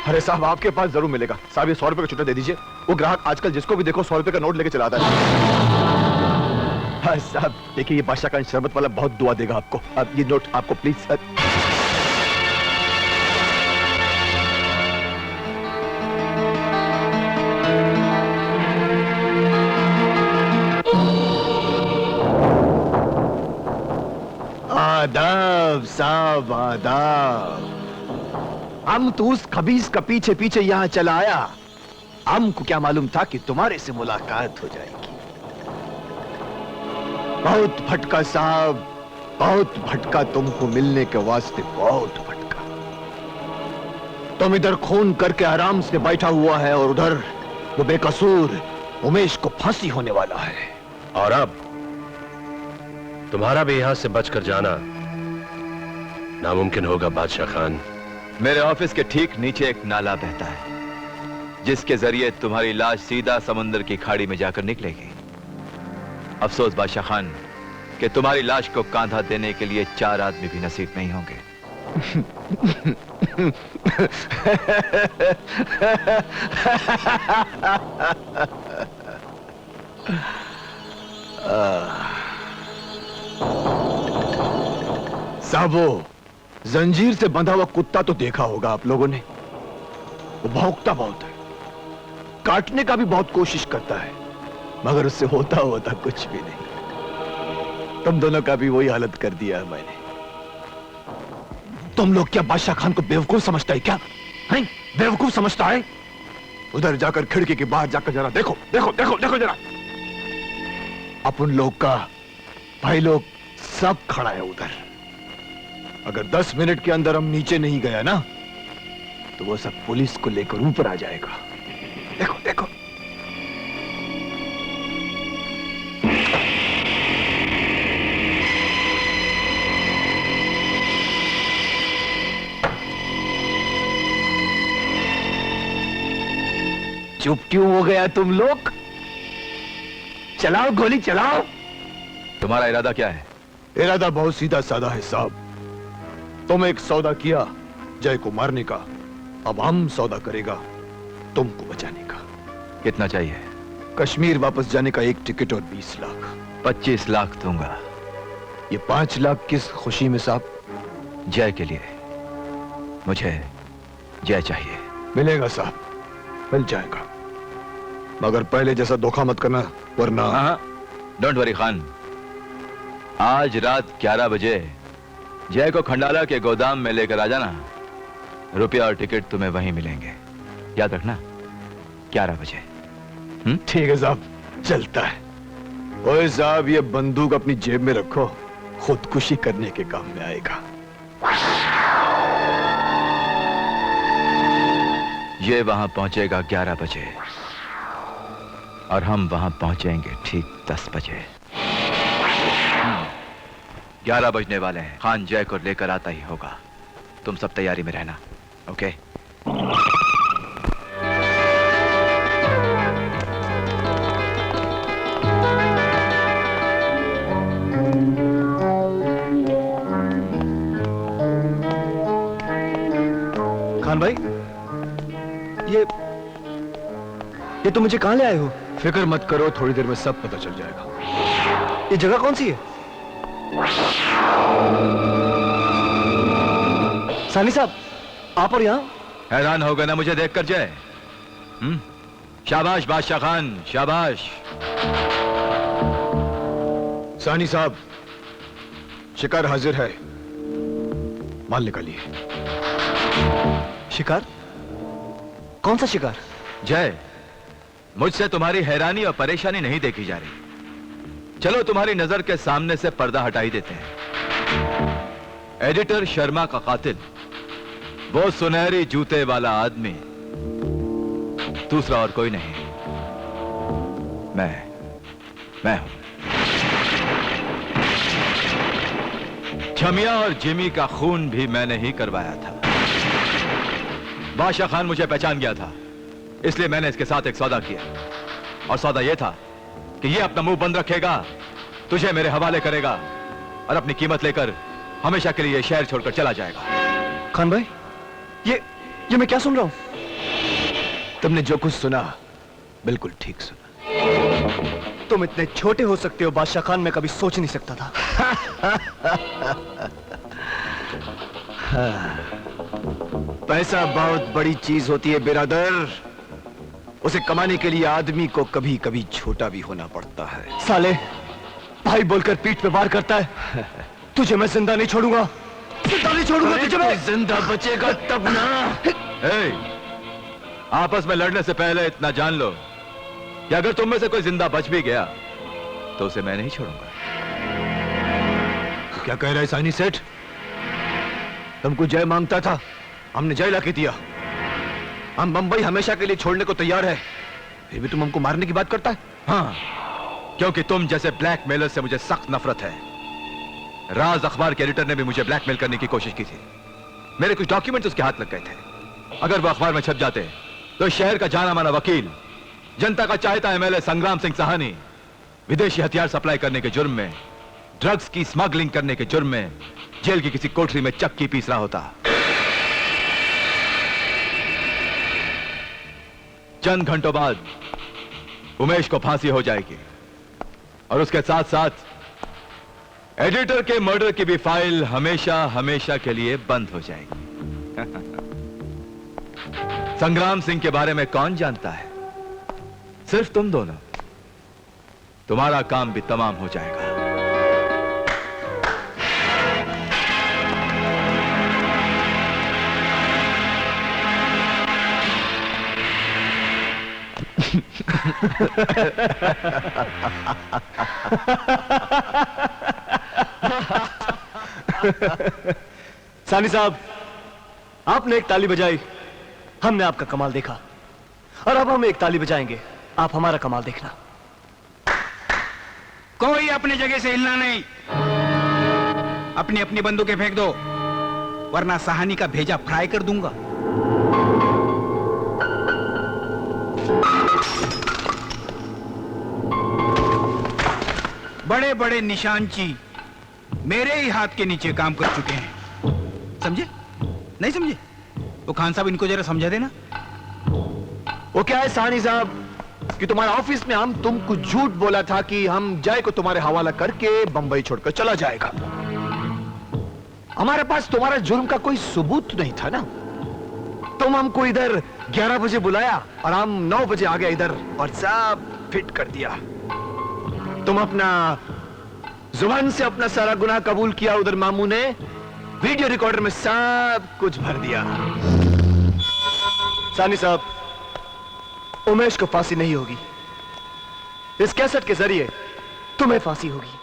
अरे साहब, आपके पास जरूर मिलेगा। साहब, ये 100 रुपए का छुट्टा दे दीजिए। वो ग्राहक आजकल जिसको भी देखो 100 रुपए का नोट लेके चला आता है। हाँ साहब, देखिए ये बादशाह का शरबत वाला बहुत दुआ देगा आपको। अब ये नोट आपको प्लीज। आदाब साहब, आदाब। हम तो उस खबीस का पीछे पीछे यहां चला आया। हमको क्या मालूम था कि तुम्हारे से मुलाकात हो जाएगी। बहुत भटका साहब, बहुत भटका, तुमको मिलने के वास्ते बहुत भटका। तुम इधर खून करके आराम से बैठा हुआ है और उधर वो बेकसूर उमेश को फांसी होने वाला है। और अब तुम्हारा भी यहां से बचकर जाना नामुमकिन होगा बादशाह खान। मेरे ऑफिस के ठीक नीचे एक नाला बहता है, जिसके जरिए तुम्हारी लाश सीधा समुद्र की खाड़ी में जाकर निकलेगी। अफसोस बादशाह खान कि तुम्हारी लाश को कांधा देने के लिए 4 आदमी भी नसीब नहीं होंगे। साहब, जंजीर से बंधा हुआ कुत्ता तो देखा होगा आप लोगों ने। वो भौंकता बहुत है, काटने का भी बहुत कोशिश करता है, मगर उससे होता कुछ भी नहीं। तुम दोनों का भी वही हालत कर दिया है मैंने। तुम लोग क्या बादशाह खान को बेवकूफ समझता है क्या? हैं? बेवकूफ समझता है? उधर जाकर खिड़की के बाहर जाकर जरा देखो, देखो देखो देखो जरा। अपन लोग का भाई लोग सब खड़ा है उधर। अगर 10 मिनट के अंदर हम नीचे नहीं गया ना, तो वो सब पुलिस को लेकर ऊपर आ जाएगा। देखो देखो। चुप क्यों हो गया तुम लोग? चलाओ गोली चलाओ। तुम्हारा इरादा क्या है? इरादा बहुत सीधा साधा है साहब। तुम एक सौदा किया जय को मारने का, अब हम सौदा करेगा तुमको बचाने का। कितना चाहिए? कश्मीर वापस जाने का एक टिकट और 20 लाख। 25 लाख दूंगा। ये 5 लाख किस खुशी में साहब? जय के लिए। मुझे जय चाहिए। मिलेगा साहब, मिल जाएगा, मगर पहले जैसा धोखा मत करना वरना। डोंट वरी खान, आज रात 11 बजे जय को खंडाला के गोदाम में लेकर आ जाना। रुपया और टिकट तुम्हें वहीं मिलेंगे, याद रखना। 11 बजे। ठीक है साहब, चलता है। ओए साहब, ये बंदूक अपनी जेब में रखो, खुदकुशी करने के काम में आएगा। ये वहां पहुंचेगा 11 बजे और हम वहां पहुंचेंगे ठीक 10 बजे। 11 बजने वाले हैं। खान जय को लेकर आता ही होगा। तुम सब तैयारी में रहना, ओके? खान भाई, ये तुम मुझे कहां ले आए हो? फिक्र मत करो, थोड़ी देर में सब पता चल जाएगा। ये जगह कौन सी है? सानी साहब, आप और यहां? हैरान हो गए ना मुझे देखकर जय? शाबाश बादशाह खान, शाबाश। सानी साहब, शिकार हाजिर है, माल निकालिए। शिकार? कौन सा शिकार? जय, मुझसे तुम्हारी हैरानी और परेशानी नहीं देखी जा रही। चलो तुम्हारी नजर के सामने से पर्दा हटा ही देते हैं। एडिटर शर्मा का कातिल, वो सुनहरी जूते वाला आदमी दूसरा और कोई नहीं, मैं हूं। छमिया और जिमी का खून भी मैंने ही करवाया था। बादशाह खान मुझे पहचान गया था, इसलिए मैंने इसके साथ एक सौदा किया, और सौदा यह था कि यह अपना मुंह बंद रखेगा, तुझे मेरे हवाले करेगा और अपनी कीमत लेकर हमेशा के लिए यह शहर छोड़कर चला जाएगा। खान भाई, ये मैं क्या सुन रहा हूं? तुमने जो कुछ सुना बिल्कुल ठीक सुना। तुम इतने छोटे हो सकते हो बादशाह खान, मैं कभी सोच नहीं सकता था। पैसा बहुत बड़ी चीज होती है बिरादर, उसे कमाने के लिए आदमी को कभी कभी छोटा भी होना पड़ता है। साले, भाई बोलकर पीठ पे वार करता है। तुझे मैं जिंदा नहीं छोड़ूंगा, जिंदा नहीं छोड़ूंगा तुझे मैं। जिंदा बचेगा तब ना। आपस में लड़ने से पहले इतना जान लो कि अगर तुम में से कोई जिंदा बच भी गया तो उसे मैं नहीं छोड़ूंगा। क्या कह रहा है सानी सेठ? तुमको जय मांगता था, हमने जय लाके दिया। हम बंबई हमेशा के लिए छोड़ने को तैयार है, फिर भी तुम हमको मारने की बात करता है? हाँ, क्योंकि तुम जैसे ब्लैकमेलर से मुझे सख्त नफरत है। राज अखबार के एडिटर ने भी मुझे ब्लैकमेल करने की कोशिश की थी। मेरे कुछ डॉक्यूमेंट्स उसके हाथ लग गए थे। अगर वो अखबार में छप जाते तो शहर का जाना माना वकील, जनता का चाहता एमएलए संग्राम सिंह साहनी विदेशी हथियार सप्लाई करने के जुर्म में, ड्रग्स की स्मगलिंग करने के जुर्म में जेल की किसी कोठरी में चक्की पीस रहा होता। चंद घंटों बाद उमेश को फांसी हो जाएगी और उसके साथ साथ एडिटर के मर्डर की भी फाइल हमेशा हमेशा के लिए बंद हो जाएगी। संग्राम सिंह के बारे में कौन जानता है? सिर्फ तुम दोनों। तुम्हारा काम भी तमाम हो जाएगा। सानी साहब, आपने एक ताली बजाई, हमने आपका कमाल देखा, और अब हम एक ताली बजाएंगे, आप हमारा कमाल देखना। कोई अपनी जगह से हिलना नहीं। अपनी अपनी बंदूकें फेंक दो, वरना साहनी का भेजा फ्राई कर दूंगा। बड़े बड़े निशानची मेरे ही हाथ के नीचे काम कर चुके हैं, समझे? नहीं समझे? वो खान साहब, इनको जरा समझा देना। वो क्या है सानी साहब कि तुम्हारे ऑफिस में हम तुमको झूठ बोला था कि हम जय को तुम्हारे हवाला करके बंबई छोड़कर चला जाएगा। हमारे पास तुम्हारा जुर्म का कोई सबूत नहीं था ना। तुम हमको इधर 11 बजे बुलाया और हम 9 बजे आ गए इधर और सब फिट कर दिया। तुम अपना जुबान से अपना सारा गुनाह कबूल किया, उधर मामू ने वीडियो रिकॉर्डर में सब कुछ भर दिया। सानी साहब, उमेश को फांसी नहीं होगी, इस कैसेट के जरिए तुम्हें फांसी होगी।